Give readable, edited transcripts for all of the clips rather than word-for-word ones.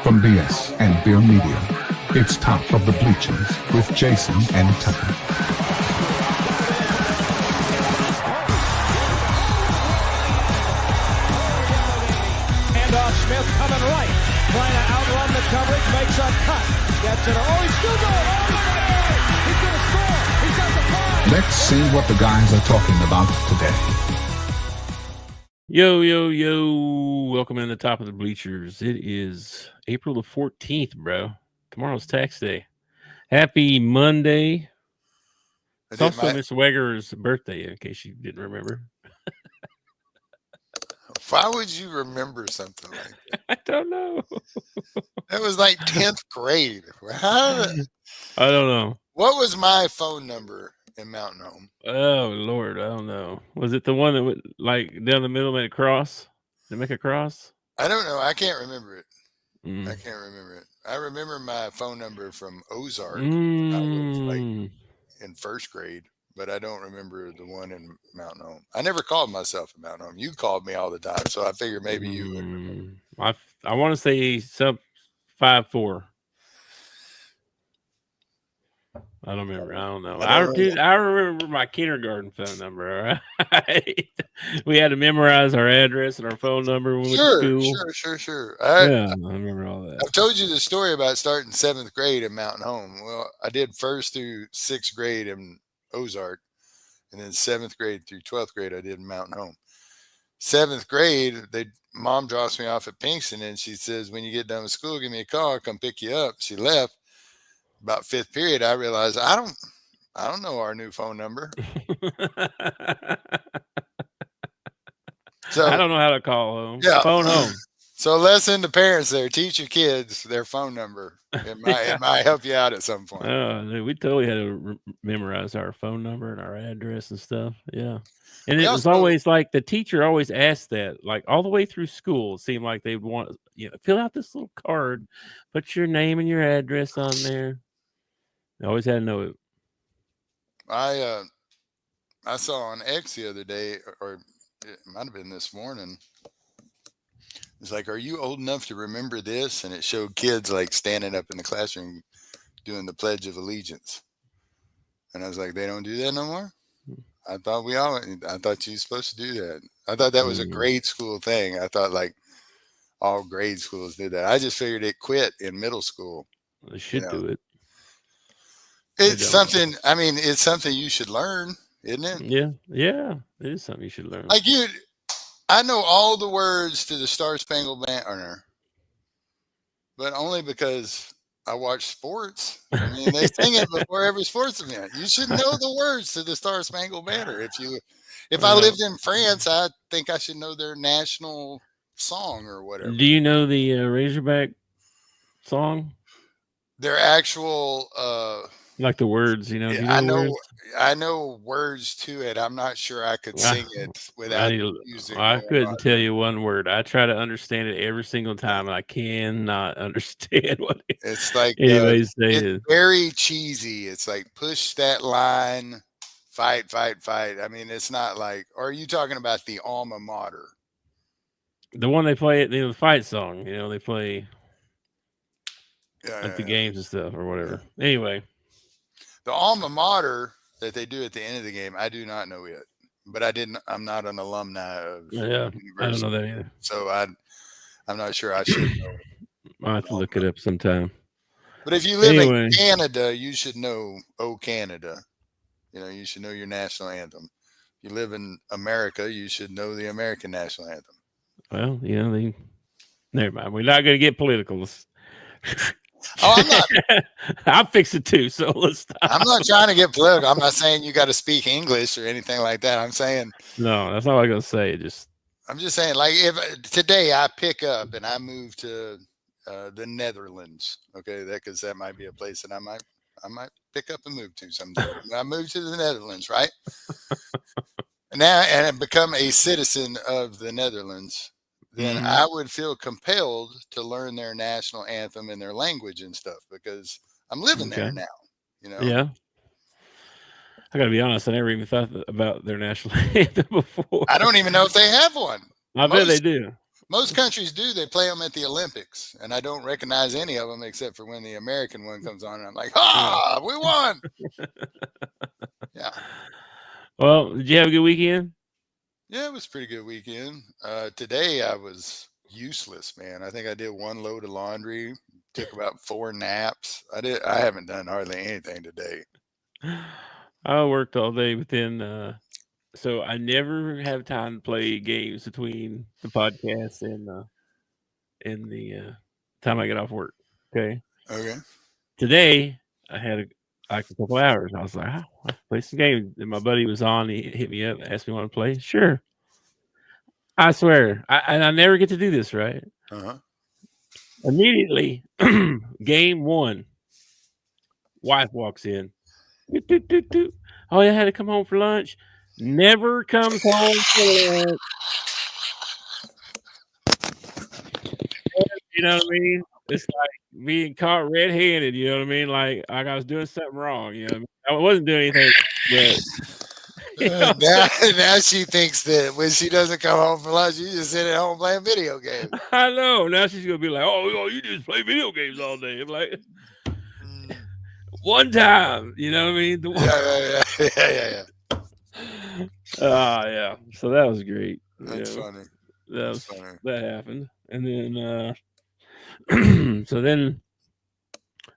From BS and Beer Media, it's Top of the Bleachers with Jason and Tucker. Smith coming right, trying to outrun the coverage, makes a cut, gets it. Oh, he's still going. Oh, look at it. He's going to score. He's got the five. Let's see what the guys are talking about today. Yo. Welcome in the Top of the Bleachers. It is April the 14th, bro. Tomorrow's tax day. Happy Monday. It's also Miss Weger's birthday, in case you didn't remember. Why would you remember something like that? I don't know. That was like 10th grade. I don't know. What was my phone number in Mountain Home? Oh, Lord. I don't know. Was it the one that went like down the middle, made a cross? Did it make a cross? I don't know. I can't remember it. I can't remember it. I remember my phone number from Ozark. I was like in first grade. But I don't remember the one in Mountain Home. I never called myself in Mountain Home. You called me all the time, so I figured maybe you would remember. I want to say sub 5'4". I don't remember. I don't know. I remember my kindergarten phone number. All right? We had to memorize our address and our phone number when we went to school. Sure. I remember all that. I've told you the story about starting 7th grade in Mountain Home. Well, I did 1st through 6th grade in Ozark, and then 7th grade through 12th grade I did in Mountain Home. 7th grade, mom drops me off at Pinkston, and she says, when you get done with school, give me a call, I'll come pick you up. She left. About 5th period, I realized I don't know our new phone number. So I don't know how to call home. Yeah. Phone home. So lesson to parents there, teach your kids their phone number. It might help you out at some point. We totally had to memorize our phone number and our address and stuff. Yeah. And it was always like the teacher always asked that, like all the way through school. It seemed like they'd want, fill out this little card, put your name and your address on there. I always had to know it. I saw on X the other day, or it might have been this morning. It's like, are you old enough to remember this? And it showed kids like standing up in the classroom doing the Pledge of Allegiance. And I was like, they don't do that no more? I thought you were supposed to do that. I thought that was a grade school thing. I thought like all grade schools did that. I just figured it quit in middle school. They should do it. It's something, it's something you should learn, isn't it? Yeah. It is something you should learn. Like I know all the words to the Star Spangled Banner, but only because I watch sports. They sing it before every sports event. You should know the words to the Star Spangled Banner. If I lived in France, I think I should know their national song or whatever. Do you know the Razorback song? Their actual like the words, I know words to it. I'm not sure I could sing it without music. I couldn't tell you one word. I try to understand it every single time, and I cannot understand what it's like. Anybody's saying. It's very cheesy. It's like push that line, fight. It's not like. Or are you talking about the alma mater? The one they play, the fight song. They play the games and stuff or whatever. Anyway. The alma mater that they do at the end of the game, I do not know it, but I'm not an alumni of university. I don't know that either. So I'm not sure I should know. I'll have to look it up sometime. But if you live in Canada, you should know "Oh Canada." You should know your national anthem. If you live in America, you should know the American national anthem. Well, never mind. We're not going to get political. Oh, I'm not. I'll fix it too. So let's stop. I'm not trying to get political. I'm not saying you got to speak English or anything like that. I'm saying no. That's not what I'm gonna say. I'm just saying, like, if today I pick up and I move to the Netherlands, okay, because that might be a place that I might pick up and move to someday. I move to the Netherlands, right? And I become a citizen of the Netherlands. Then I would feel compelled to learn their national anthem and their language and stuff because I'm living there now, Yeah. I got to be honest. I never even thought about their national anthem before. I don't even know if they have one. I bet they do. Most countries do. They play them at the Olympics, and I don't recognize any of them except for when the American one comes on, and I'm like, we won. Yeah. Well, did you have a good weekend? Yeah, it was a pretty good weekend. Today I was useless, man. I think I did one load of laundry, took about 4 naps. I haven't done hardly anything today. I worked all day, but then so I never have time to play games between the podcast and the time I get off work. Okay. Today I had a couple hours. I was like, I'll play some games. And my buddy was on. He hit me up, asked me want to play. Sure. I swear. I never get to do this, right? Immediately, game 1. Wife walks in. Doot, doot, doot, doot. Oh, I had to come home for lunch. Never comes home for lunch. You know what I mean? It's like being caught red-handed. You know what I mean? Like I was doing something wrong. You know what I mean? I wasn't doing anything, but now she thinks that when she doesn't come home for lunch, you just sit at home playing video games. I know. Now she's gonna be like, "Oh, you just play video games all day." I'm like, one time, you know what I mean? Yeah. Yeah. So that was great. That's funny. That happened, and then so then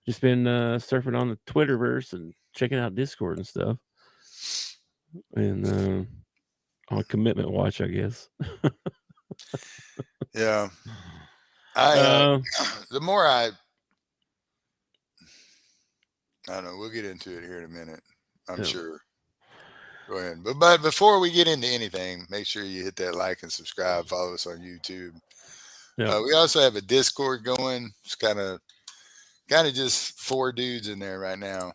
just been surfing on the Twitterverse and checking out Discord and stuff, and on commitment watch, I guess. Yeah. The more I don't know. We'll get into it here in a minute. I'm sure. Go ahead. But before we get into anything, make sure you hit that like and subscribe. Follow us on YouTube. Yeah. We also have a Discord going. It's kind of just 4 dudes in there right now.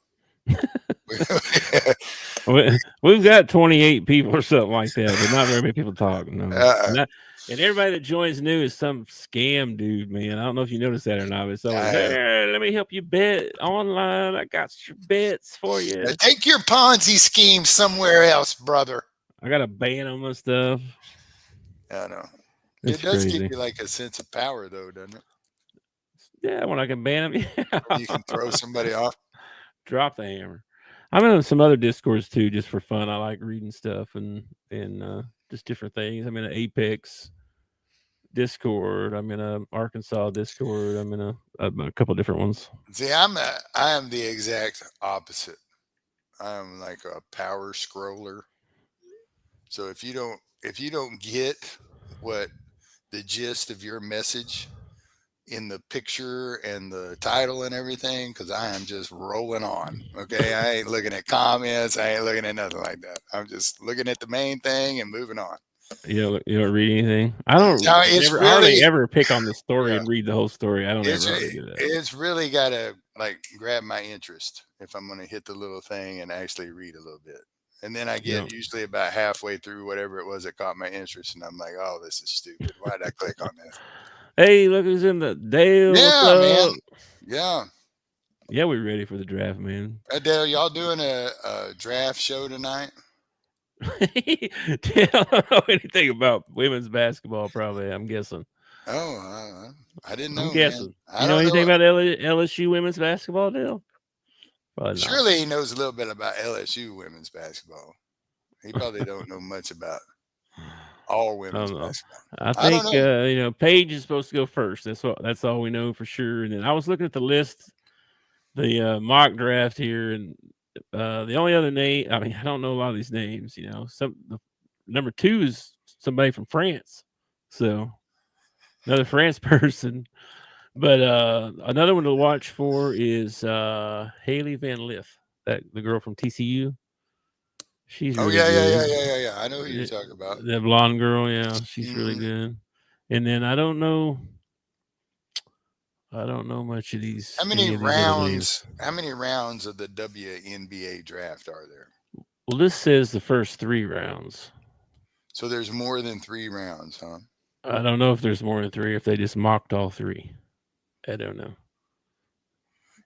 We've got 28 people or something like that, but not very many people talk. No. And everybody that joins new is some scam dude, man. I don't know if you noticed that or not, but it's always, hey, let me help you bet online. I got your bets for you. Take your Ponzi scheme somewhere else, brother. I got to ban them and stuff. I know. It's it does crazy. give you like a sense of power, though, doesn't it? Yeah, when I can ban them, You can throw somebody off. Drop the hammer. I'm in some other Discords too, just for fun. I like reading stuff and just different things. I'm in an Apex Discord. I'm in a Arkansas Discord. I'm in a couple different ones. See, I am the exact opposite. I am like a power scroller. So if you don't get what the gist of your message in the picture and the title and everything, because I am just rolling on. Okay, I ain't looking at comments. I ain't looking at nothing like that. I'm just looking at the main thing and moving on. You don't read anything? I don't. No, I hardly ever pick on the story and read the whole story. I don't ever do that. It's really got to like grab my interest if I'm going to hit the little thing and actually read a little bit. And then I get usually about halfway through whatever it was that caught my interest, and I'm like, "Oh, this is stupid. Why did I click on this?" Hey, look who's in the Dale. Yeah, man. Yeah. Yeah, we're ready for the draft, man. Dale, y'all doing a draft show tonight? I don't know anything about women's basketball, probably. I'm guessing. Oh, I didn't know. I'm guessing. Man. You know anything about LSU women's basketball, Dale? Surely he knows a little bit about LSU women's basketball. He probably don't know much about all women's basketball. I think Paige is supposed to go first. That's all we know for sure. And then I was looking at the list, the mock draft here, and the only other name, I mean, I don't know a lot of these names. You know, number 2 is somebody from France, so another France person. But another one to watch for is Haley Van Lith, the girl from TCU. She's really good. Yeah. I know who you're talking about. That blonde girl, yeah, she's really good. And then I don't know much of these. How many rounds of the WNBA draft are there? Well, this says the first 3 rounds. So there's more than 3 rounds, huh? I don't know if there's more than 3, if they just mocked all 3. I don't know.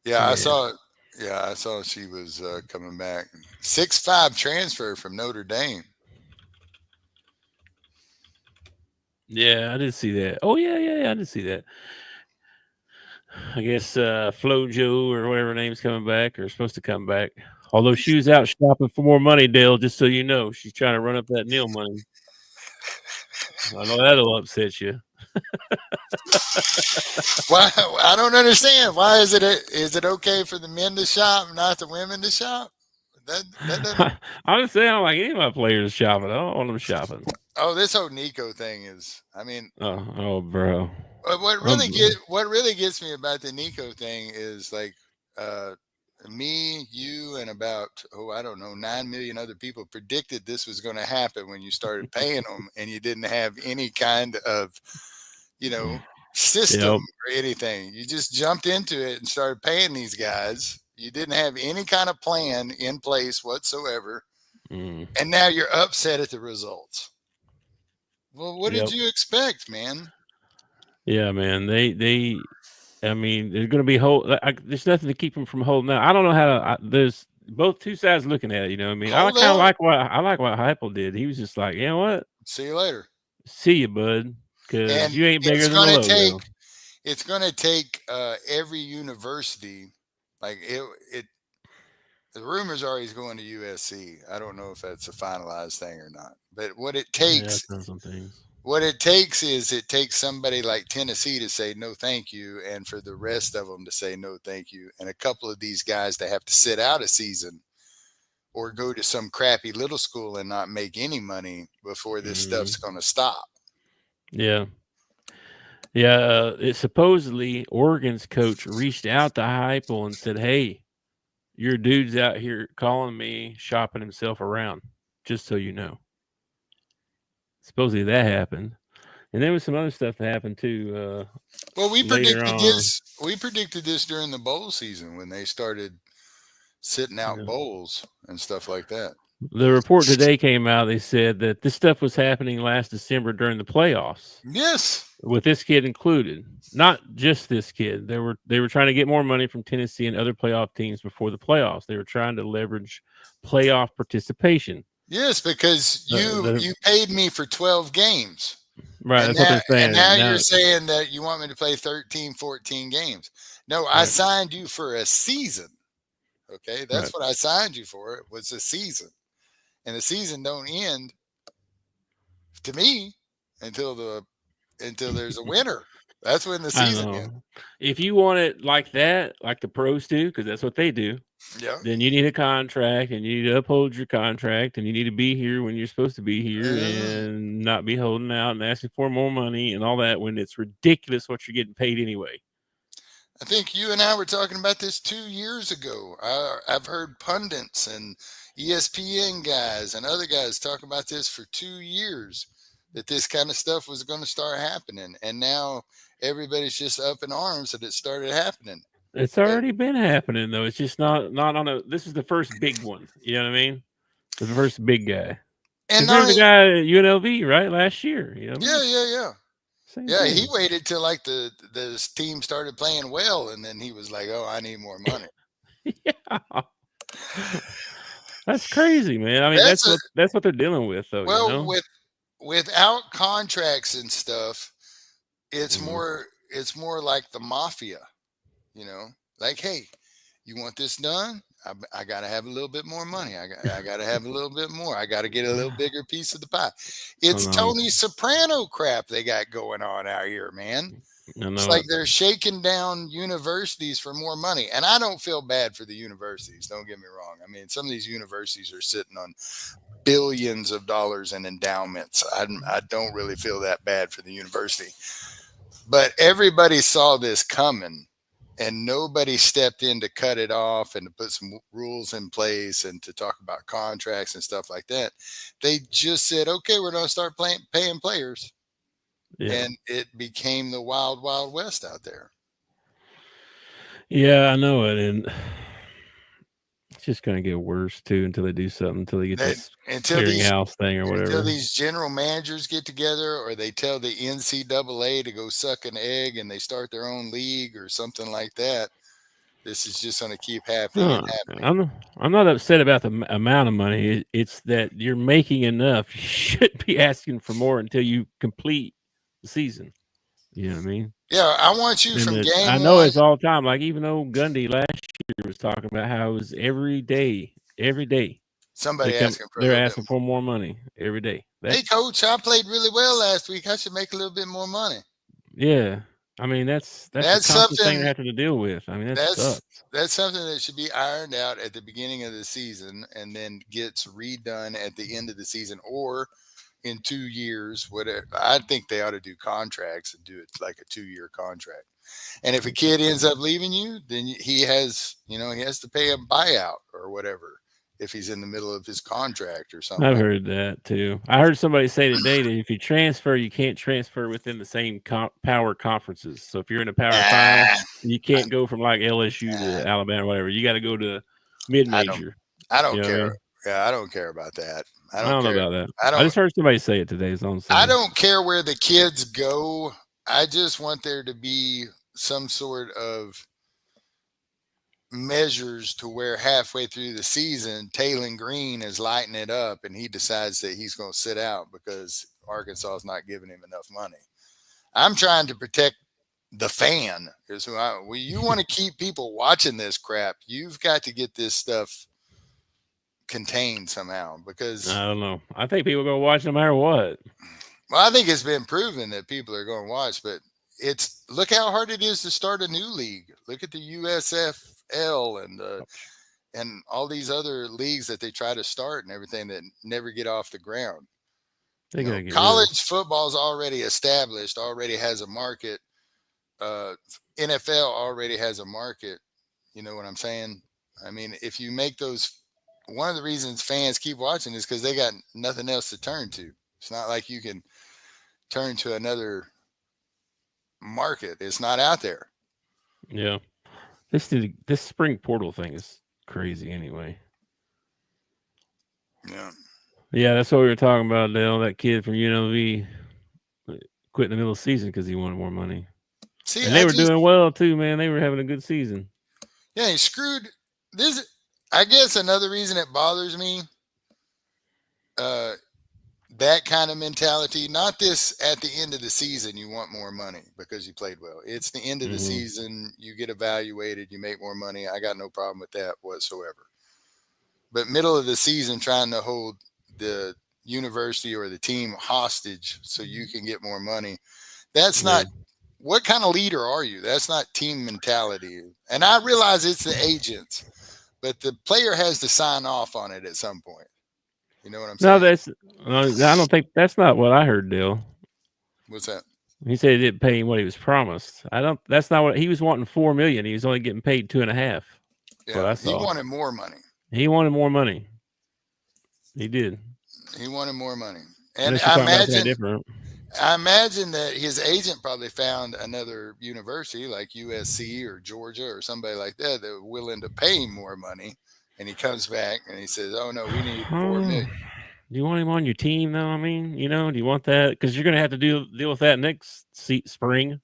Yeah, I saw it. Yeah, I saw she was coming back. 6'5" transfer from Notre Dame. Yeah, I did see that. Oh yeah, I did see that. I guess Flojo or whatever her name's coming back or supposed to come back. Although she was out shopping for more money, Dale, just so you know. She's trying to run up that Neil money. I know that'll upset you. Why? I don't understand. Why is it okay for the men to shop, not the women to shop? That doesn't. I'm saying I don't like any of my players shopping. I don't want them shopping. Oh, this whole Nico thing is. I mean, Oh, bro. what really gets me about the Nico thing is like, me, you, and about I don't know, 9 million other people predicted this was going to happen when you started paying them, and you didn't have any kind of, system or anything. You just jumped into it and started paying these guys. You didn't have any kind of plan in place whatsoever. And now you're upset at the results. Well, what did you expect, man? Yeah, man. I mean, there's going to be there's nothing to keep them from holding out. I don't know how to, there's both two sides looking at it. You know what I mean? I kind of like what Heupel did. He was just like, you know what? See you later. See you, bud. Because you ain't bigger than the logo. It's going to take every university, like the rumors are he's going to USC. I don't know if that's a finalized thing or not. But what it takes, it takes somebody like Tennessee to say no thank you, and for the rest of them to say no thank you, and a couple of these guys to have to sit out a season or go to some crappy little school and not make any money before this stuff's going to stop. Yeah. Yeah, it supposedly Oregon's coach reached out to Heupel and said, "Hey, your dude's out here calling me, shopping himself around, just so you know." Supposedly that happened, and there was some other stuff that happened too. Well, we predicted this. We predicted this during the bowl season when they started sitting out bowls and stuff like that. The report today came out. They said that this stuff was happening last December during the playoffs. Yes. With this kid included, not just this kid. They were trying to get more money from Tennessee and other playoff teams before the playoffs. They were trying to leverage playoff participation. Yes, because you paid me for 12 games. Right, that's what they're saying. And now you're saying that you want me to play 13, 14 games. No, I signed you for a season. Okay, that's what I signed you for. It was a season. And the season don't end, to me, until there's a winner. That's when the season ends. If you want it like that, like the pros do, because that's what they do, then you need a contract, and you need to uphold your contract, and you need to be here when you're supposed to be here, and not be holding out and asking for more money and all that when it's ridiculous what you're getting paid anyway. I think you and I were talking about this 2 years ago. I've heard pundits and ESPN guys and other guys talk about this for 2 years, that this kind of stuff was going to start happening. And now everybody's just up in arms that it started happening. It's already been happening, though. It's just not on this is the first big one. You know what I mean? The first big guy. And the guy at UNLV, right? Last year. You know what I mean? Yeah. Yeah, he waited till like the team started playing well, and then he was like, "Oh, I need more money." Yeah, that's crazy, man. I mean, that's what they're dealing with, though. Well, without contracts and stuff, it's more like the mafia. Like, hey, you want this done? I got to have a little bit more money. I got to have a little bit more. I got to get a little bigger piece of the pie. It's Tony Soprano crap they got going on out here, man. It's like they're shaking down universities for more money. And I don't feel bad for the universities. Don't get me wrong. I mean, some of these universities are sitting on billions of dollars in endowments. I don't really feel that bad for the university. But everybody saw this coming. And nobody stepped in to cut it off and to put some rules in place and to talk about contracts and stuff like that. They just said, okay, we're going to start paying players. Yeah. And it became the wild, wild west out there. Yeah, I know it. And it's just going to get worse, too, until they do something, until they get this clearinghouse thing or whatever. Until these general managers get together, or they tell the NCAA to go suck an egg and they start their own league or something like that. This is just going to keep happening. I'm not upset about the amount of money. It's that you're making enough. You shouldn't be asking for more until you complete the season. You know what I mean? Yeah, I want you from game I know one. it's all the time. Like even old Gundy last year was talking about how it was every day. Somebody asking for a They're little asking bit. for more money every day. Hey, coach, I played really well last week. I should make a little bit more money. Yeah. I mean, that's a constant thing they're having to deal with. I mean, that sucks. That's something that should be ironed out at the beginning of the season and then gets redone at the end of the season or in 2 years. Whatever. I think they ought to do contracts and do it like a 2-year contract. And if a kid ends up leaving you, then he has to pay a buyout or whatever if he's in the middle of his contract or something. I've heard that too. I heard somebody say today that if you transfer, you can't transfer within the same power conferences. So if you're in a Power 5, you can't go from like LSU to Alabama or whatever. You got to go to mid-major. I don't care. Yeah, I don't care about that. I don't know about that. I just heard somebody say it today. I don't care where the kids go. I just want there to be some sort of measures to where halfway through the season, Taylor Green is lighting it up and he decides that he's going to sit out because Arkansas is not giving him enough money. I'm trying to protect the fan. You want to keep people watching this crap. You've got to get this stuff contained somehow because I don't know. I think people are going to watch no matter what. Well, I think it's been proven that people are going to watch, but look how hard it is to start a new league. Look at the USFL and all these other leagues that they try to start and everything that never get off the ground. College football is already established, already has a market. NFL already has a market. You know what I'm saying? I mean, if you make those, one of the reasons fans keep watching is because they got nothing else to turn to. It's not like you can turn to another market. It's not out there. Yeah. This spring portal thing is crazy anyway. Yeah, that's what we were talking about, Dale. That kid from UNLV quit in the middle of the season because he wanted more money. See, and they were doing well too, man. They were having a good season. Yeah, he screwed this. I guess another reason it bothers me, that kind of mentality, not this at the end of the season, you want more money because you played well. It's the end of the season. You get evaluated, you make more money. I got no problem with that whatsoever. But middle of the season, trying to hold the university or the team hostage so you can get more money. That's not, what kind of leader are you? That's not team mentality. And I realize it's the agents, but the player has to sign off on it at some point. You know what I'm saying? No, I don't think that's not what I heard, Dale. What's that? He said he didn't pay him what he was promised. That's not what he was wanting. $4 million. He was only getting paid $2.5. Yeah, he wanted more money. He wanted more money. He did. He wanted more money. And I imagine that his agent probably found another university like USC or Georgia or somebody like that that were willing to pay him more money. And he comes back and he says, "Oh no, we need $4 million." Do you want him on your team though? I mean, do you want that? Because you're going to have to deal with that next spring.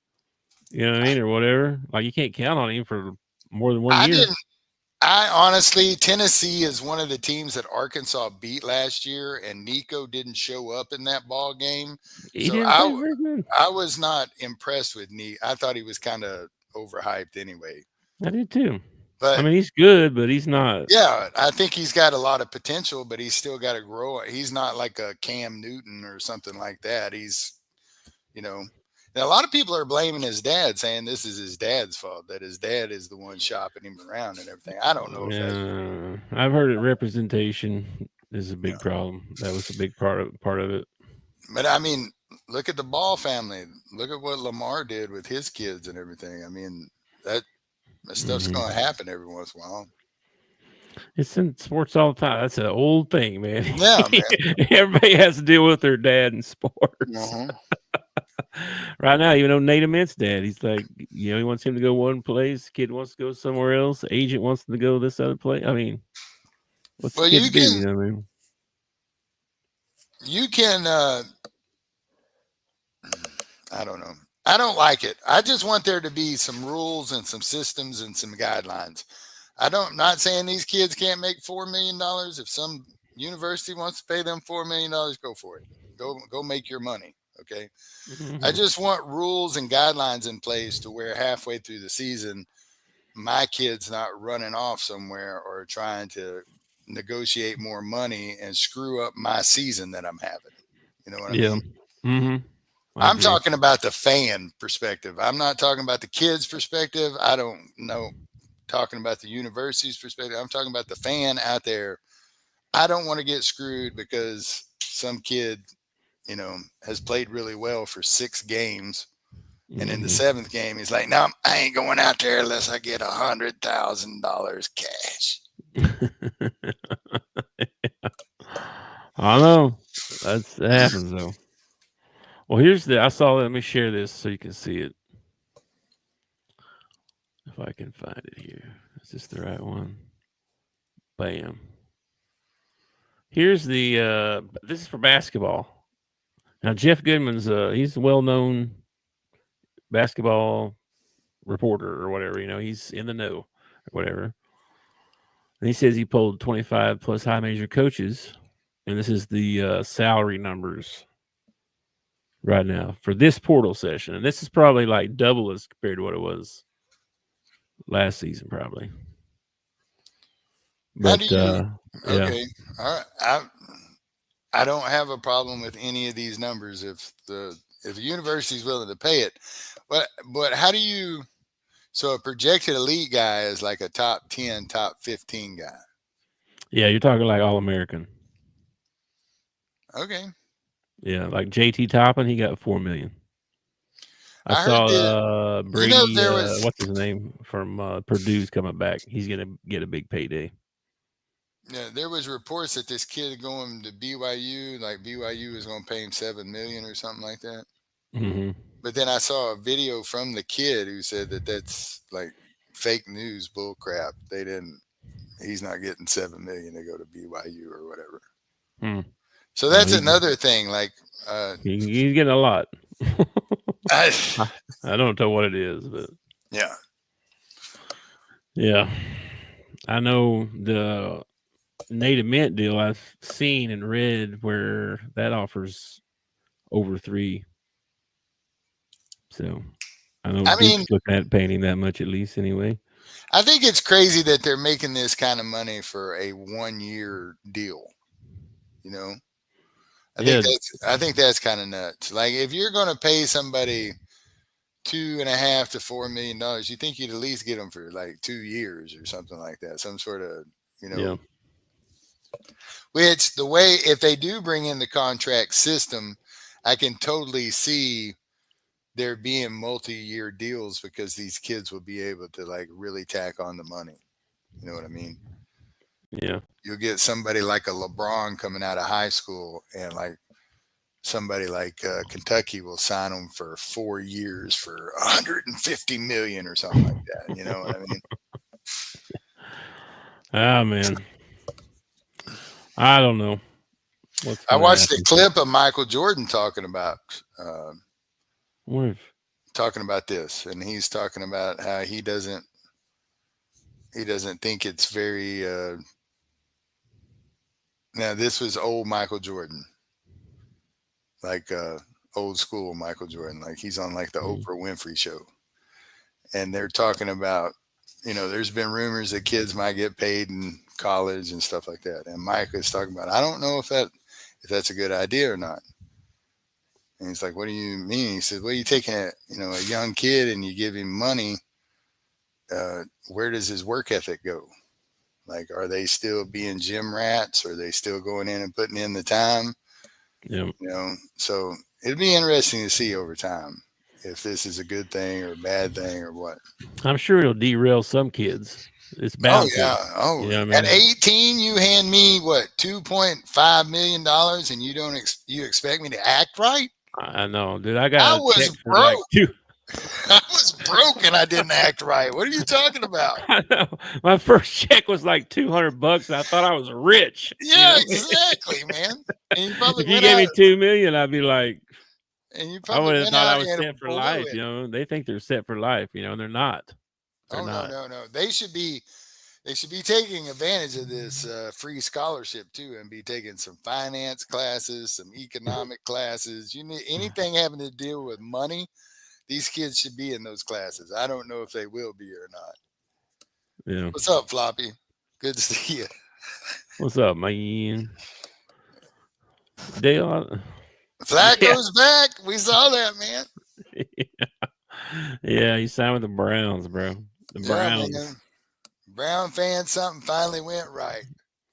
You know what I mean, or whatever. Like you can't count on him for more than 1 year. I honestly, Tennessee is one of the teams that Arkansas beat last year, and Nico didn't show up in that ball game. So I was not impressed with Nico. I thought he was kind of overhyped anyway. I did too. But I mean, he's good, but he's not. Yeah, I think he's got a lot of potential, but he's still got to grow. He's not like a Cam Newton or something like that. He's, a lot of people are blaming his dad, saying this is his dad's fault, that his dad is the one shopping him around and everything. I don't know if that's... I've heard that representation is a big problem. That was a big part of it. But I mean, look at the Ball family. Look at what Lamar did with his kids and everything. I mean, that stuff's going to happen every once in a while. It's in sports all the time. That's an old thing, man. Yeah, man. Everybody has to deal with their dad in sports. Right now, even though Nate Ament's dad, he's like, he wants him to go one place. Kid wants to go somewhere else. Agent wants him to go this other place. I mean, what's the kid do? You know what I mean? You can, I don't know. I don't like it. I just want there to be some rules and some systems and some guidelines. Not saying these kids can't make $4 million. If some university wants to pay them $4 million, go for it. Go make your money. Okay. Mm-hmm. I just want rules and guidelines in place to where halfway through the season, my kid's not running off somewhere or trying to negotiate more money and screw up my season that I'm having. You know what I mean? Mm-hmm. I'm talking about the fan perspective. I'm not talking about the kids' perspective. I don't know. Talking about the university's perspective. I'm talking about the fan out there. I don't want to get screwed because some kid, has played really well for 6 games. And in the 7th game, he's like, no, I ain't going out there unless I get $100,000 cash. I know. That happens, though. Well, let me share this so you can see it. If I can find it here. Is this the right one? Bam. Here's this is for basketball. Now, Jeff Goodman's, he's a well-known basketball reporter or whatever, he's in the know or whatever. And he says he polled 25 plus high major coaches. And this is the salary numbers right now for this portal session. And this is probably like double as compared to what it was last season, probably. But, okay. Yeah. All right. I don't have a problem with any of these numbers if the university is willing to pay it. But how do you, so a projected elite guy is like a top 10, top 15 guy. Yeah, you're talking like All-American. Okay. Yeah, like JT Toppin, he got $4 million. I saw Brady, what's his name, from Purdue's coming back. He's going to get a big payday. Yeah, there was reports that this kid going to BYU, like BYU is going to pay him $7 million or something like that. Mm-hmm. But then I saw a video from the kid who said that that's like fake news, bull crap. He's not getting $7 million to go to BYU or whatever. So that's another thing. Like he's getting a lot. I don't know what it is, but yeah. I know the Native Mint deal I've seen and read where that offers over 3. So I know Duke's looking at paying him that much at least anyway. I think it's crazy that they're making this kind of money for a 1-year deal. I think that's kind of nuts. Like if you're going to pay somebody $2.5 to $4 million, you think you'd at least get them for like 2 years or something like that. Some sort of, Which the way, if they do bring in the contract system, I can totally see there being multi-year deals because these kids will be able to like really tack on the money. You know what I mean? Yeah. You'll get somebody like a LeBron coming out of high school, and like somebody like Kentucky will sign them for 4 years for $150 million or something like that. You know what I mean? Ah, man. I don't know. I watched a clip of Michael Jordan talking about this, and he's talking about how he doesn't think it's very now this was old Michael Jordan, like old school Michael Jordan, like he's on like the Oprah Winfrey show, and they're talking about, there's been rumors that kids might get paid in college and stuff like that, and Mike is talking about, I don't know if that's a good idea or not. And he's like, what do you mean? He said, well, you taking a young kid and you give him money, where does his work ethic go? Like, are they still being gym rats? Are they still going in and putting in the time? Yeah. So it'd be interesting to see over time if this is a good thing or a bad thing or what. I'm sure it'll derail some kids. It's bound to. Oh, you know what I mean? At 18, you hand me what, $2.5 million, and you expect me to act right? I know, dude. I was broke. I was broke and I didn't act right. What are you talking about? I know. My first check was like $200, and I thought I was rich. Yeah, exactly, man. And you probably if you gave me $2 million, I'd be like, and you I would have thought I was set for life. They think they're set for life, and they're not. No. They should be. They should be taking advantage of this free scholarship too, and be taking some finance classes, some economic classes. You need anything having to deal with money. These kids should be in those classes. I don't know if they will be or not. Yeah. What's up, Floppy? Good to see you. What's up, man? Dale. Flacco's back. We saw that, man. Yeah, he signed with the Browns, bro. The Browns. Man. Brown fans, something finally went right.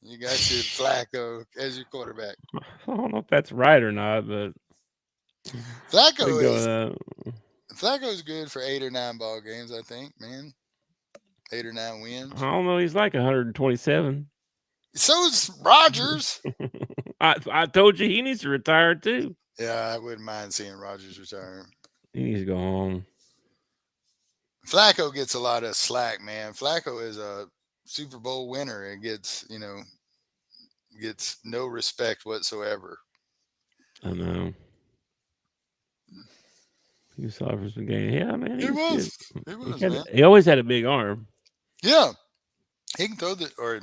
You got your Flacco as your quarterback. I don't know if that's right or not, but Flacco's good for 8 or 9 ball games, I think, man. 8 or 9 wins. I don't know. He's like 127. So's Rodgers. I told you he needs to retire too. Yeah, I wouldn't mind seeing Rodgers retire. He needs to go home. Flacco gets a lot of slack, man. Flacco is a Super Bowl winner and gets no respect whatsoever. I know. He saw for some game. Yeah, man. He was, man. He always had a big arm. Yeah. He can throw or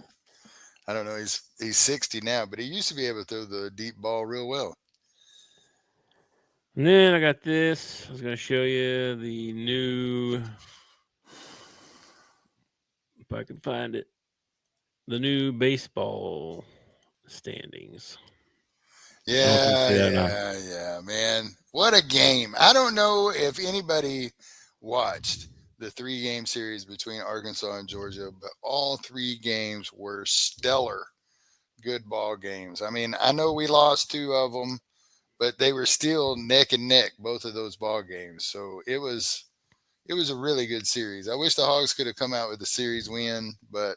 I don't know, he's 60 now, but he used to be able to throw the deep ball real well. And then I got this. I was going to show you the new, if I can find it, the new baseball standings. Yeah, man. What a game. I don't know if anybody watched the 3-game series between Arkansas and Georgia, but all 3 games were stellar, good ball games. I mean, I know we lost 2 of them, but they were still neck and neck, both of those ball games. So it was a really good series. I wish the Hogs could have come out with the series win, but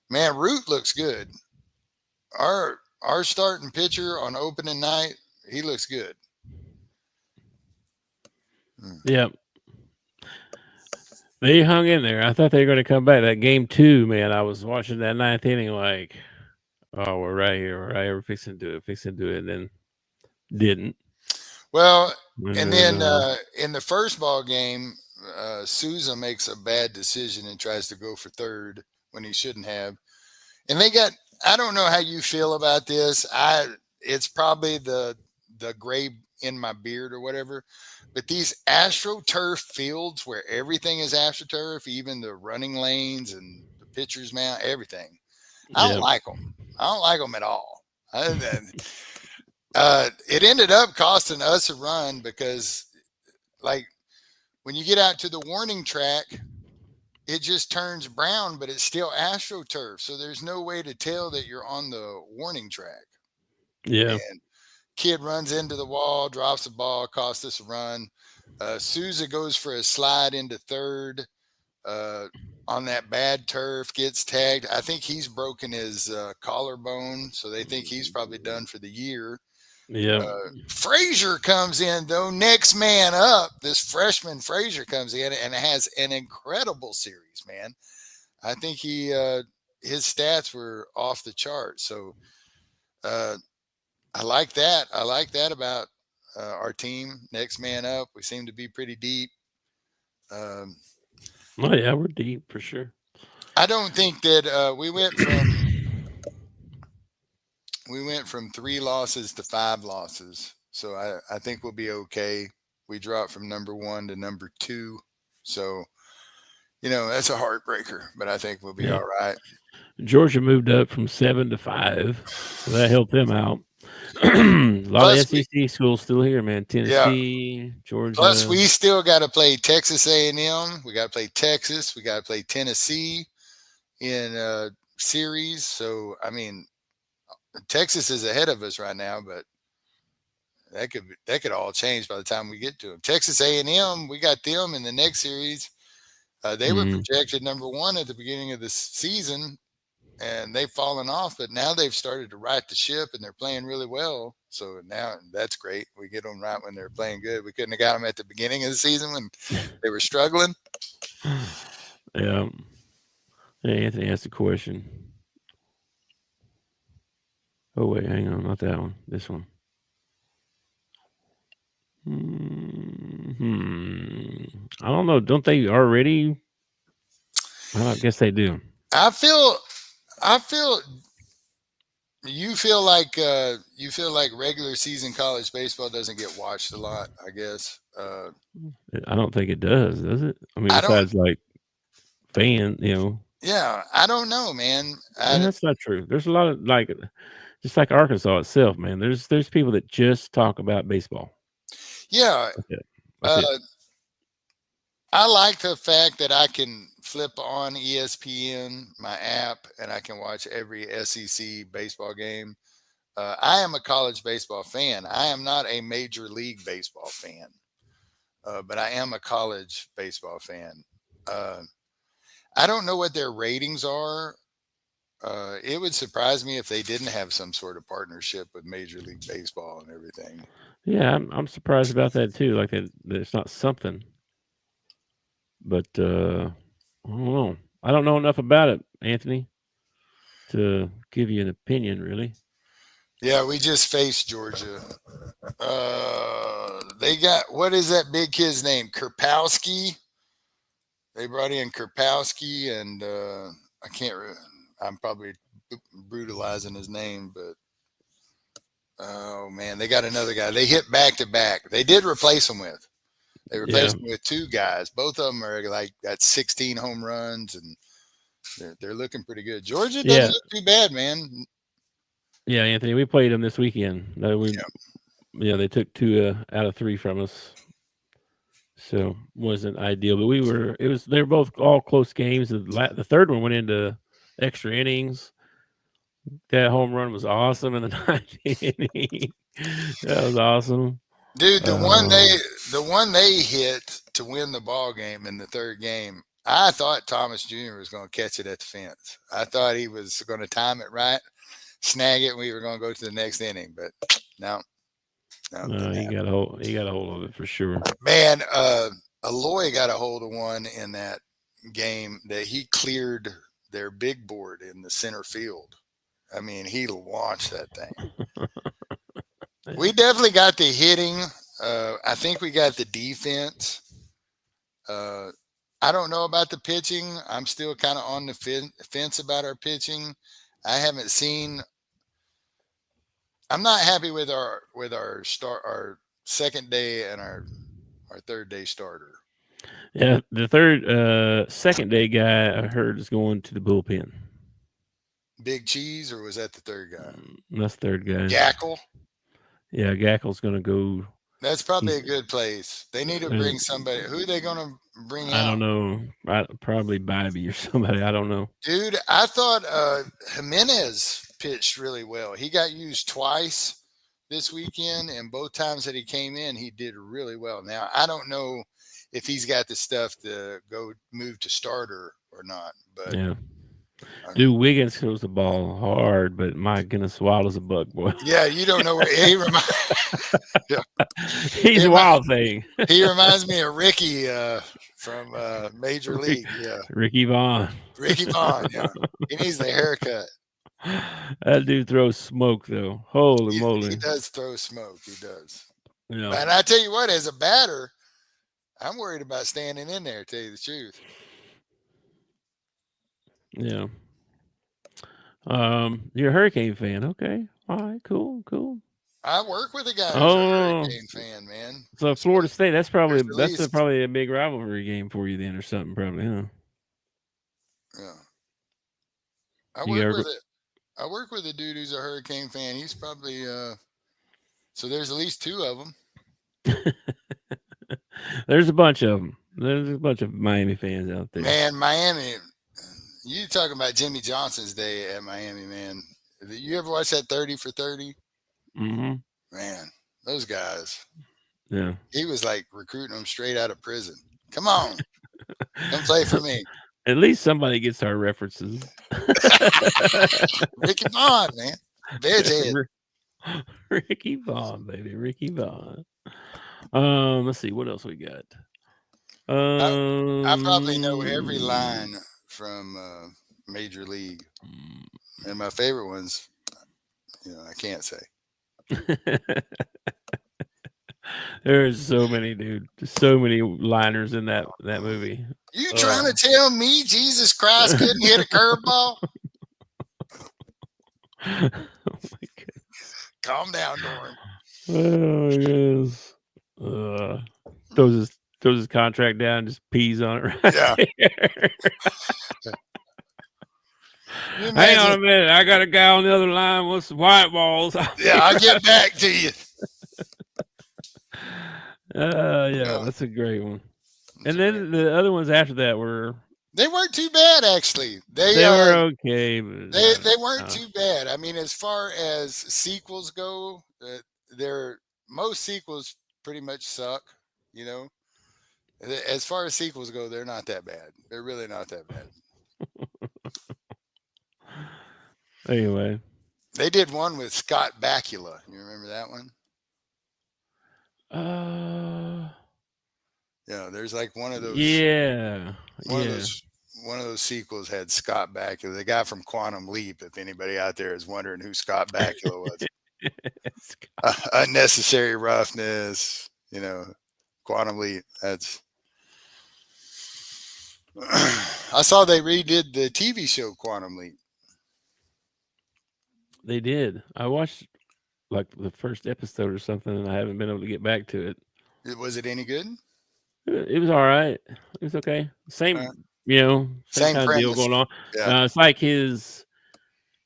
man, Root looks good. Our starting pitcher on opening night, he looks good. Yep. They hung in there. I thought they were going to come back. That game 2, man, I was watching that 9th inning like, oh, we're right here. We're fixing to do it, and then didn't. Well, and then in the first ball game, Souza makes a bad decision and tries to go for third when he shouldn't have. And I don't know how you feel about this. It's probably the gray in my beard or whatever, but these AstroTurf fields where everything is AstroTurf, even the running lanes and the pitcher's mound, everything. I don't like them. I don't like them at all. It ended up costing us a run because, like, when you get out to the warning track, it just turns brown, but it's still AstroTurf. So there's no way to tell that you're on the warning track. Yeah. And kid runs into the wall, drops the ball, costs us a run. Souza goes for a slide into third on that bad turf, gets tagged. I think he's broken his collarbone, so they think he's probably done for the year. Yeah. Frazier comes in, though, next man up. This freshman Frazier comes in and has an incredible series, man. I think his stats were off the chart. So I like that. I like that about our team. Next man up. We seem to be pretty deep. Oh yeah, we're deep for sure. I don't think that we went from 3 losses to 5 losses. So I think we'll be okay. We dropped from number 1 to number 2. So, that's a heartbreaker, but I think we'll be all right. Georgia moved up from 7 to 5. So that helped them out. A lot of SEC schools still here, man. Tennessee, Georgia. Plus, we still got to play Texas A&M. We got to play Texas. We got to play Tennessee in series. So, I mean, Texas is ahead of us right now, but that could all change by the time we get to them. Texas A&M, we got them in the next series. They were projected number 1 at the beginning of the season, and they've fallen off, but now they've started to right the ship, and they're playing really well. So now that's great. We get them right when they're playing good. We couldn't have got them at the beginning of the season when they were struggling. Yeah. Hey, Anthony asked a question. Oh, wait, hang on. Not that one. This one. I don't know. Don't they already? I guess they do. I feel you feel like regular season college baseball doesn't get watched a lot, I guess. I don't think it does it? I mean, I don't. besides like fan, Yeah, I don't know, man. that's not true. There's a lot of just like Arkansas itself, man. There's people that just talk about baseball. Yeah, That's it. That's it. I like the fact that I can flip on ESPN, my app, and I can watch every SEC baseball game. I am a college baseball fan. I am not a major league baseball fan, but I am a college baseball fan. I don't know what their ratings are. It would surprise me if they didn't have some sort of partnership with Major League Baseball and everything. Yeah, I'm surprised about that too. Like that it's not something. But I don't know. I don't know enough about it, Anthony, to give you an opinion, really. Yeah, we just faced Georgia. They got, what is that big kid's name? Kerpowski. They brought in Kerpowski, and I can't. I'm probably brutalizing his name, but oh man, they got another guy. They hit back to back. They did replace him with. They replaced him with two guys. Both of them are like got 16 home runs, and they're looking pretty good. Georgia doesn't look too bad, man. Yeah, Anthony, we played them this weekend. They took 2 out of 3 from us, so wasn't ideal. But they were both all close games. The third one went into extra innings. That home run was awesome in the 9th inning. That was awesome. Dude, the one they hit to win the ball game in the third game, I thought Thomas Jr. was going to catch it at the fence. I thought he was going to time it right, snag it, and we were going to go to the next inning. But no, he got a hold of it for sure. Man, Aloy got a hold of one in that game that he cleared their big board in the center field. I mean, he launched that thing. We definitely got the hitting. I think we got the defense. I don't know about the pitching. I'm still kind of on the fence about our pitching. I haven't seen. I'm not happy with our second day and our third day starter. Yeah, the second day guy I heard is going to the bullpen. Big Cheese, or was that the third guy? That's the third guy. Gackle. Yeah, Gackle's going to go. That's probably a good place. They need to bring somebody. Who are they going to bring out? I don't know. Probably Bybee or somebody. I don't know. Dude, I thought Jimenez pitched really well. He got used twice this weekend, and both times that he came in, he did really well. Now, I don't know if he's got the stuff to go move to starter or not. But yeah. Dude, Wiggins throws the ball hard, but my goodness, wild as a buck, boy. Yeah, you don't know where he reminds. He's a wild thing. He reminds me of Ricky from Major League. Yeah, Ricky Vaughn. Ricky Vaughn. Yeah, he needs the haircut. That dude throws smoke, though. Holy moly! He does throw smoke. He does. Yeah. And I tell you what, as a batter, I'm worried about standing in there. To tell you the truth. Yeah. You're a Hurricane fan. Okay. All right. Cool. I work with a guy who's a Hurricane fan, man. So Florida State, that's probably a big rivalry game for you then, or something, probably, huh? Yeah. I work with a dude who's a Hurricane fan. He's probably so there's at least 2 of them. There's a bunch of them. There's a bunch of Miami fans out there. Man, Miami. You talking about Jimmy Johnson's day at Miami, man. You ever watch that 30 for 30? Mm-hmm. Man, those guys. Yeah. He was like recruiting them straight out of prison. Come on. Come play for me. At least somebody gets our references. Ricky Vaughn, man. Bedhead. Ricky Vaughn, baby. Ricky Vaughn. Let's see. What else we got? I probably know every line from Major League. And my favorite ones, I can't say. There's so many, dude. Just so many liners in that movie. You trying to tell me Jesus Christ couldn't hit a curveball? Oh my god. Calm down, Norm. Oh yes. Throws his contract down and just pees on it right there. Hang on a minute. I got a guy on the other line with some white balls. Yeah, I'll get back to you. Yeah, that's a great one. And then the other ones after that were... They weren't too bad, actually. They were okay. But, they weren't too bad. I mean, as far as sequels go, most sequels pretty much suck, you know. As far as sequels go, they're not that bad. They're really not that bad. Anyway. They did one with Scott Bakula. You remember that one? Yeah, there's like one of those. Yeah. One of those sequels had Scott Bakula, the guy from Quantum Leap. If anybody out there is wondering who Scott Bakula was, Unnecessary Roughness, you know, Quantum Leap. That's. I saw they redid the TV show Quantum Leap. They did. I watched like the first episode or something, and I haven't been able to get back to it. Was it any good? It was all right. It was okay. Same kind of deal going on. Yeah. It's like his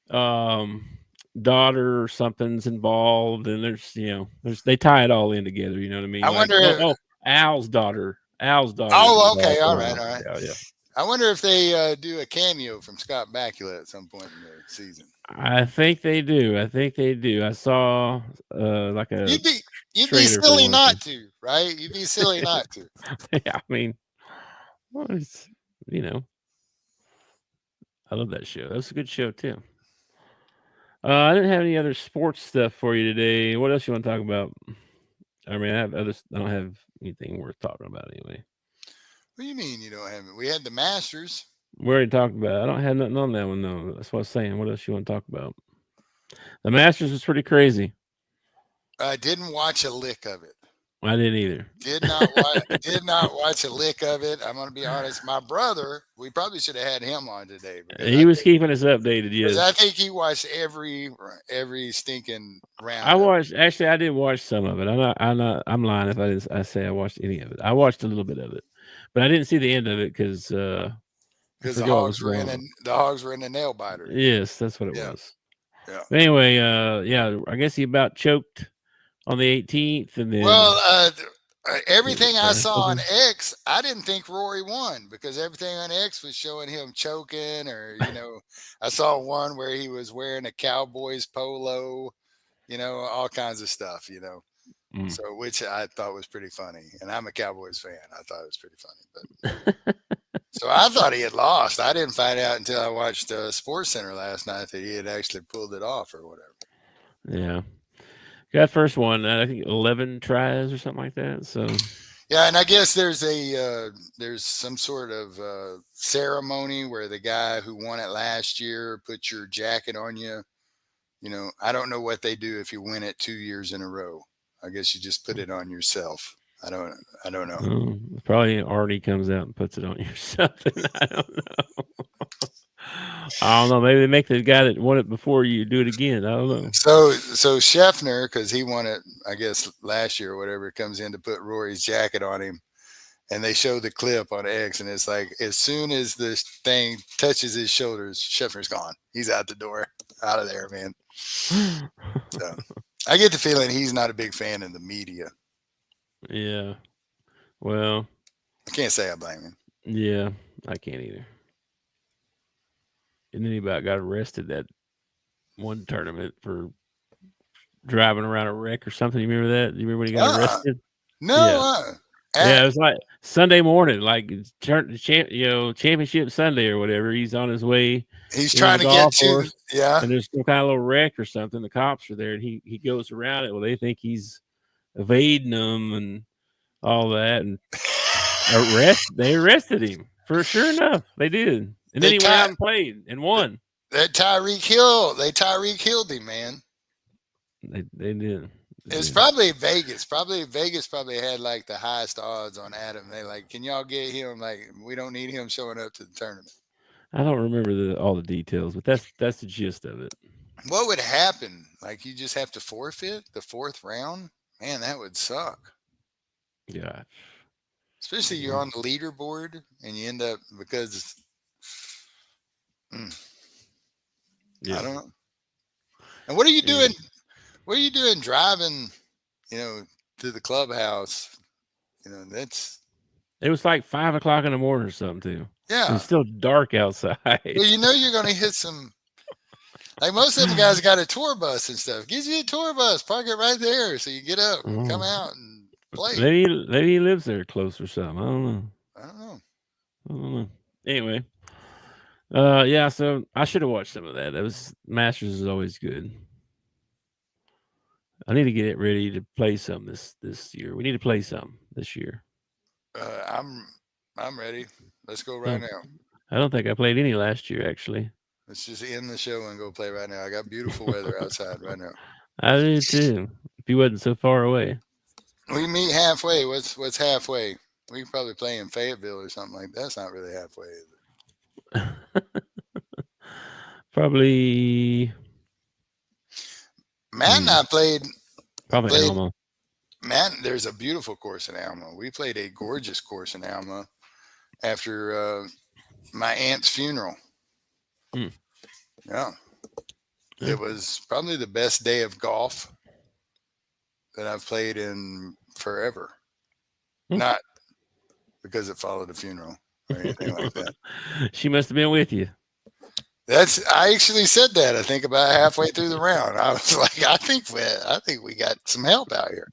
daughter or something's involved, and they tie it all in together. You know what I mean? I wonder. Al's daughter. Oh, okay. All right. Yeah. I wonder if they do a cameo from Scott Bakula at some point in the season. I think they do. I saw like a. You'd be silly not to, right? You'd be silly not to. Yeah, I mean, well, it's, I love that show. That's a good show too. I didn't have any other sports stuff for you today. What else you want to talk about? I mean, I don't have anything worth talking about anyway. What do you mean you don't have it? We had the Masters. We already talked about it. I don't have nothing on that one though. That's what I was saying. What else you want to talk about? The Masters was pretty crazy. I didn't watch a lick of it. I didn't either. Did not watch a lick of it. I'm going to be honest. My brother, we probably should have had him on today. He was keeping us updated. Yes, I think he watched every stinking round. I did watch some of it. I'm lying if I say I watched any of it. I watched a little bit of it, but I didn't see the end of it because the hogs were in the nail biter. Yes, that's what it was. Yeah. But anyway, I guess he about choked on the 18th, and then everything I saw on X, I didn't think Rory won because everything on X was showing him choking, or I saw one where he was wearing a Cowboys polo, all kinds of stuff, So which I thought was pretty funny, and I'm a Cowboys fan. I thought it was pretty funny, but so I thought he had lost. I didn't find out until I watched Sports Center last night that he had actually pulled it off or whatever. Yeah. That first one, I think 11 tries or something like that. So yeah, and I guess there's some sort of ceremony where the guy who won it last year puts your jacket on you. I don't know what they do if you win it 2 years in a row. I guess you just put it on yourself. I don't know. Probably Artie comes out and puts it on you or something. I don't know. I don't know. Maybe they make the guy that won it before you do it again. I don't know. So Scheffner, because he won it, I guess last year or whatever, comes in to put Rory's jacket on him, and they show the clip on X, and it's like as soon as this thing touches his shoulders, Scheffner's gone. He's out the door, out of there, man. So I get the feeling he's not a big fan of the media. Yeah. Well, I can't say I blame him. Yeah, I can't either. And then he about got arrested that one tournament for driving around a wreck or something. You remember that? You remember when he got arrested? No. Yeah, it was like Sunday morning, like championship Sunday or whatever. He's on his way. He's trying to get to, and there's some kind of little wreck or something. The cops are there, and he goes around it. Well, they think he's evading them and all that, and they arrested him for sure enough. They did. And then he went out and played and won. Tyreek Hill, they Tyreek Hilled him, man. They did. It's probably Vegas. Vegas probably had like the highest odds on Adam. They like, can y'all get him? Like, we don't need him showing up to the tournament. I don't remember all the details, but that's the gist of it. What would happen? Like, you just have to forfeit the 4th round? Man, that would suck. Yeah. Especially you're on the leaderboard and you end up because Yeah. I don't know. And what are you doing? What are you doing driving, to the clubhouse? It was like 5 o'clock in the morning or something too. Yeah. It's still dark outside. Well, you're going to hit some. Like most of them guys got a tour bus and stuff. Gives you a tour bus, park it right there, so you get up, and come out, and play. Maybe he lives there close or something. I don't know. Anyway, yeah. So I should have watched some of that. Masters is always good. I need to get it ready to play some this year. We need to play some this year. I'm ready. Let's go right now. I don't think I played any last year, actually. Let's just end the show and go play right now. I got beautiful weather outside right now. I do too. If you wasn't so far away. We meet halfway. What's halfway? We could probably play in Fayetteville or something like that. That's not really halfway, is it? Probably. Matt and I played. Probably Alma. Matt, there's a beautiful course in Alma. We played a gorgeous course in Alma after my aunt's funeral. Yeah. It was probably the best day of golf that I've played in forever. Not because it followed a funeral or anything like that. She must have been with you. I actually said that. I think about halfway through the round. I was like, I think we got some help out here.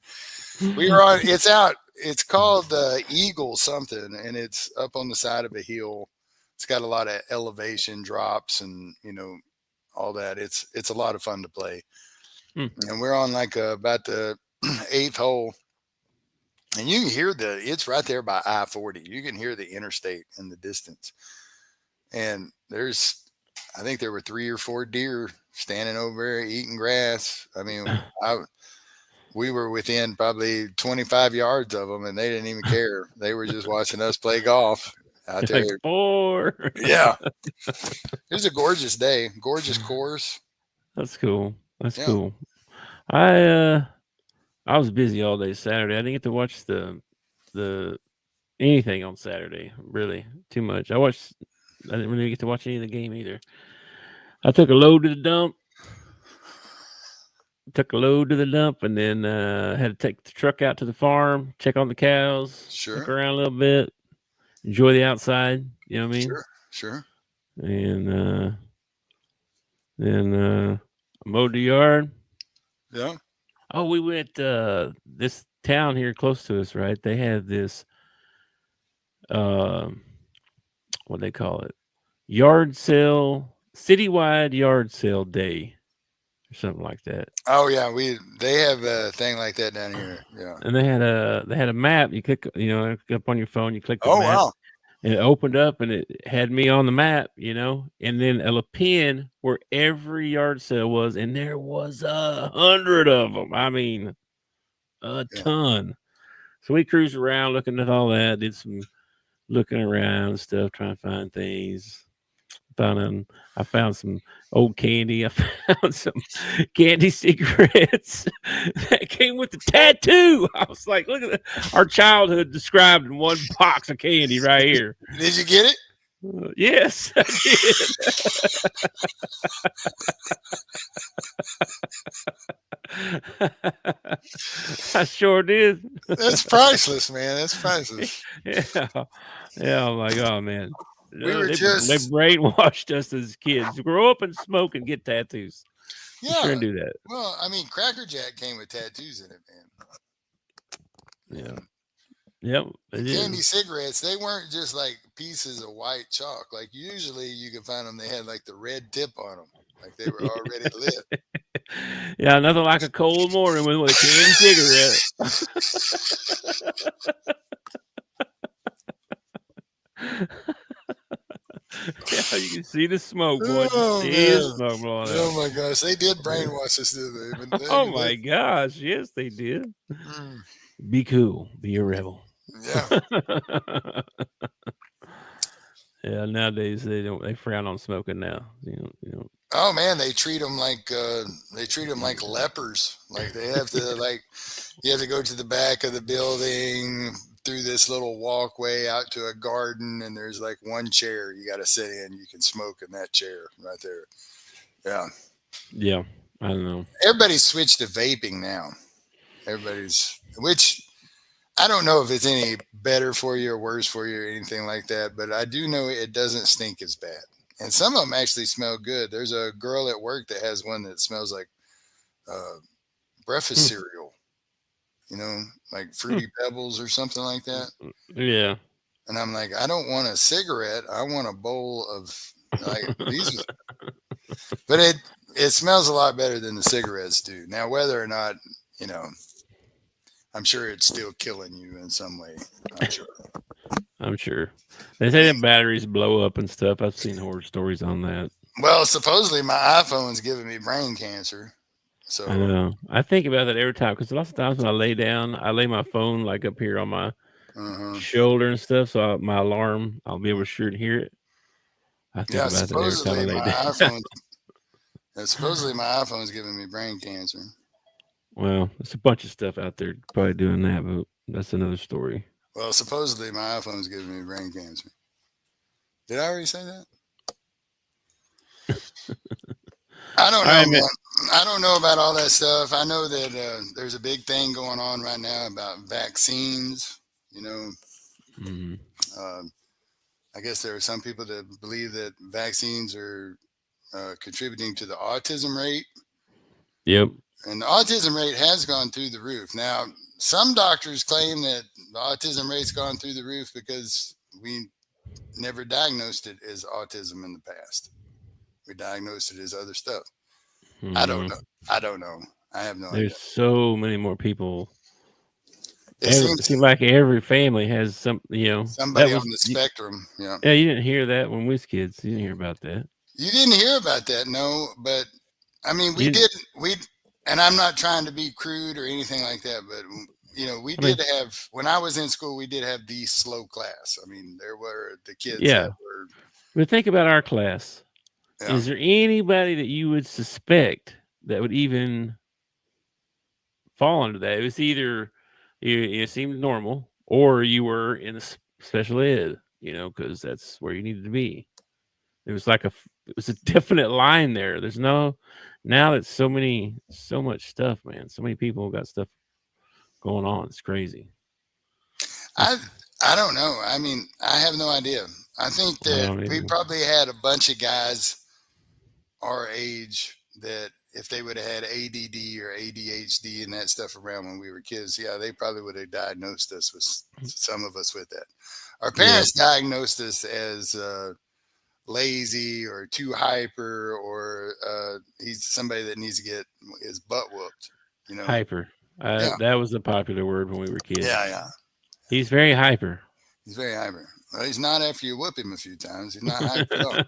We were on. It's out. It's called Eagle something, and it's up on the side of a hill. It's got a lot of elevation drops and all that. It's a lot of fun to play. And we're on like about the 8th hole, and you can hear it's right there by I-40. You can hear the interstate in the distance, and I think there were 3 or 4 deer standing over there eating grass. I mean, we were within probably 25 yards of them, and they didn't even care. They were just watching us play golf out there. Like 4. Yeah. It was a gorgeous day. Gorgeous course. That's cool. That's cool. I was busy all day Saturday. I didn't get to watch the anything on Saturday, really, too much. I didn't really get to watch any of the game either. I took a load to the dump. And then had to take the truck out to the farm, check on the cows, look around a little bit, enjoy the outside. You know what I mean? Sure. And then mowed the yard. Yeah. Oh, we went this town here close to us, right? They have this what they call it? Yard sale, citywide yard sale day. Something like that. Oh yeah, they have a thing like that down here. Yeah. And they had a map. You click, up on your phone. You click the map. Wow. And it opened up and it had me on the map, and then a pin where every yard sale was, and there was 100 of them. I mean, a ton. So we cruised around looking at all that, did some looking around and stuff, trying to find things. I found some old candy. I found some candy cigarettes that came with the tattoo. I was like, look at our childhood described in one box of candy right here. Did you get it? Yes, I did. I sure did. That's priceless, man. That's priceless. Yeah. I'm like, oh, man. They brainwashed us as kids. Grow up and smoke and get tattoos. Yeah. Sure do that. Well, I mean, Cracker Jack came with tattoos in it, Yeah. man. Yep. Candy cigarettes, they weren't just like pieces of white chalk. Like usually you can find them, they had like the red tip on them. Like they were already lit. Yeah, nothing like a cold morning with a candy cigarette. Yeah, you can see the smoke, boy. Oh, See the man. smoke blowing Oh, out. my gosh. They did brainwash us, didn't they? Oh my gosh, yes, they did. Mm, Be cool, be a rebel. yeah. Yeah, nowadays they frown on smoking now. Oh, man. They treat them like lepers. Like they have to, you have to go to the back of the building through this little walkway out to a garden, and there's like one chair you got to sit in. You can smoke in that chair right there. Yeah. Yeah, I don't know. Everybody's switched to vaping now. Which I don't know if it's any better for you or worse for you or anything like that, but I do know it doesn't stink as bad. And some of them actually smell good. There's a girl at work that has one that smells like breakfast cereal, like Fruity Pebbles or something like that. Yeah. And I'm like, I don't want a cigarette. I want a bowl of these. But it smells a lot better than the cigarettes do. Now, whether or not, I'm sure it's still killing you in some way. I'm sure. They say that batteries blow up and stuff. I've seen horror stories on that. Well, supposedly my iPhone's giving me brain cancer. So I know. I think about that every time because lots of times when I lay down, I lay my phone like up here on my shoulder and stuff. So my alarm, I'll be able to sure to hear it. I think about that every time I lay down. Supposedly my iPhone's giving me brain cancer. Well, there's a bunch of stuff out there probably doing that, but that's another story. Well, supposedly my iPhone's giving me brain cancer. Did I already say that? I don't know. I don't know about all that stuff. I know that there's a big thing going on right now about vaccines. I guess there are some people that believe that vaccines are contributing to the autism rate. Yep. And the autism rate has gone through the roof. Now, some doctors claim that the autism rate's gone through the roof because we never diagnosed it as autism in the past. We diagnosed it as other stuff. Mm-hmm. I don't know. I have no idea. There's so many more people. It seems like every family has somebody on the spectrum. Yeah. Yeah, you didn't hear that when we was kids. You didn't hear about that. You didn't hear about that, no. But I mean, we did. And I'm not trying to be crude or anything like that, but we did have, when I was in school, we did have the slow class. I mean, there were the kids. Yeah. But think about our class. Yeah. Is there anybody that you would suspect that would even fall under that? It was either you seemed normal or you were in special ed, because that's where you needed to be. It was like it was a definite line there. There's now that so much stuff, man. So many people got stuff going on. It's crazy. I don't know. I mean, I have no idea. I think that we probably had a bunch of guys our age that if they would have had ADD or ADHD and that stuff around when we were kids, yeah, they probably would have diagnosed us with some of us with that. Our parents diagnosed us as lazy or too hyper, or he's somebody that needs to get his butt whooped. Hyper. That was a popular word when we were kids. Yeah. He's very hyper. He's very hyper. Well, he's not after you whoop him a few times. He's not hyper at all.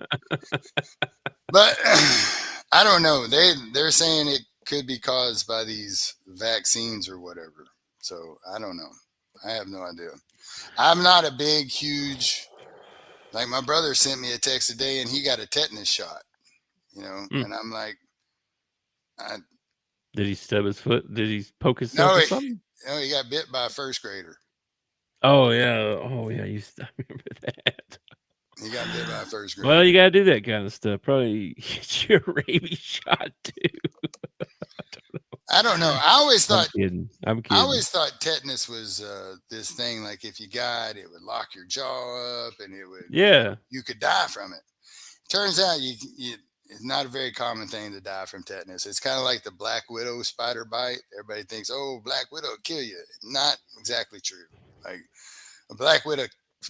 But I don't know. They're saying it could be caused by these vaccines or whatever. So I don't know. I have no idea. I'm not a big, huge. Like my brother sent me a text today and he got a tetanus shot, and I'm like, did he stub his foot? Did he poke himself or something? No, he got bit by a first grader. Oh yeah. I remember that. He got bit by a first grader. Well, you got to do that kind of stuff. Probably get your rabies shot too. I don't know. I always thought. I'm kidding. I always thought tetanus was this thing. Like if you got, it would lock your jaw up, and it would. Yeah. You could die from it. Turns out it's not a very common thing to die from tetanus. It's kind of like the black widow spider bite. Everybody thinks, "Oh, black widow will kill you." Not exactly true. Like a black widow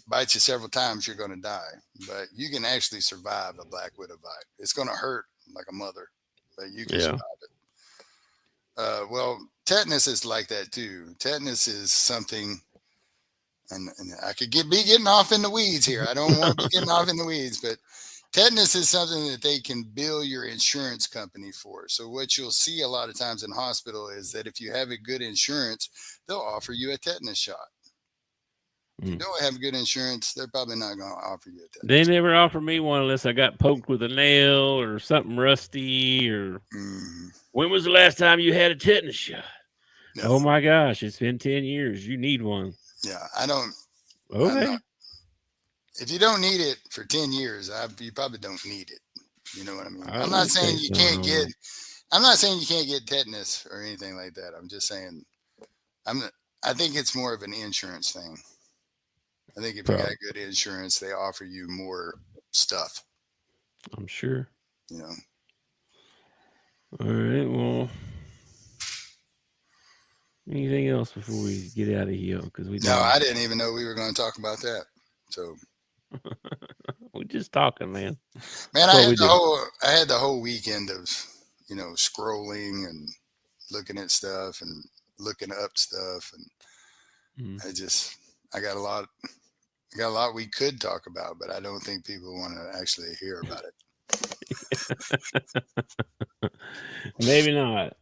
bites you several times, you're going to die. But you can actually survive a black widow bite. It's going to hurt like a mother, but you can survive it. Well, tetanus is like that too. Tetanus is something, and I could be getting off in the weeds here. I don't want to be getting off in the weeds, but Tetanus is something that they can bill your insurance company for. So what you'll see a lot of times in hospital is that if you have a good insurance, they'll offer you a tetanus shot. If you don't have good insurance, they're probably not going to offer you a tetanus. They never offer me one unless I got poked with a nail or something rusty. Or when was the last time you had a tetanus shot? No. Oh my gosh, it's been 10 years. You need one. Yeah, I don't. Okay. If you don't need it for 10 years, you probably don't need it. You know what I mean? I'm not saying you can't get tetanus or anything like that. I'm just saying I think it's more of an insurance thing. I think if you got good insurance, they offer you more stuff. I'm sure. You know. All right, well, anything else before we get out of here? I didn't even know we were going to talk about that. So we're just talking, man. Man, I had the whole weekend of, scrolling and looking at stuff and looking up stuff, and I got a lot we could talk about, but I don't think people want to actually hear about it. Maybe not.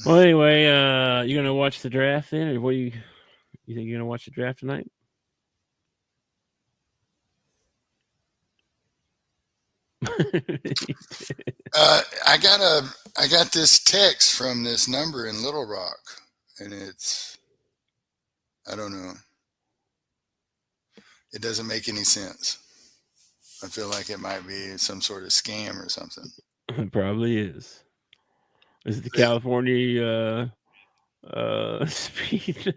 Well, anyway, you gonna watch the draft then, or what? You think you're gonna watch the draft tonight? I got this text from this number in Little Rock, and I don't know. It doesn't make any sense. I feel like it might be some sort of scam or something. It probably is. Is it the California speed?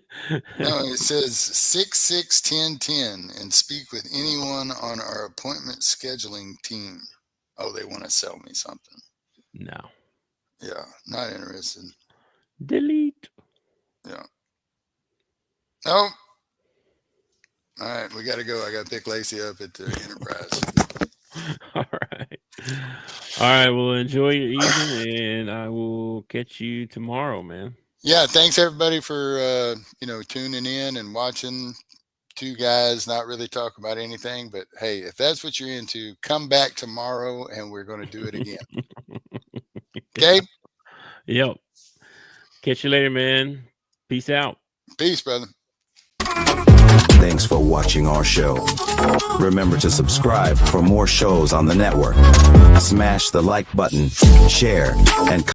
No, it says 661010 and speak with anyone on our appointment scheduling team. Oh, they want to sell me something. No. Yeah, not interested. Delete. Yeah. Oh. All right, we got to go. I got to pick Lacey up at the Enterprise. All right. Well, enjoy your evening, and I will catch you tomorrow, man. Yeah, thanks everybody for tuning in and watching. Two guys not really talk about anything, but hey, if that's what you're into, come back tomorrow and we're going to do it again. Okay? Yep. Catch you later, man. Peace out. Peace, brother. Thanks for watching our show. Remember to subscribe for more shows on the network. Smash the like button, share, and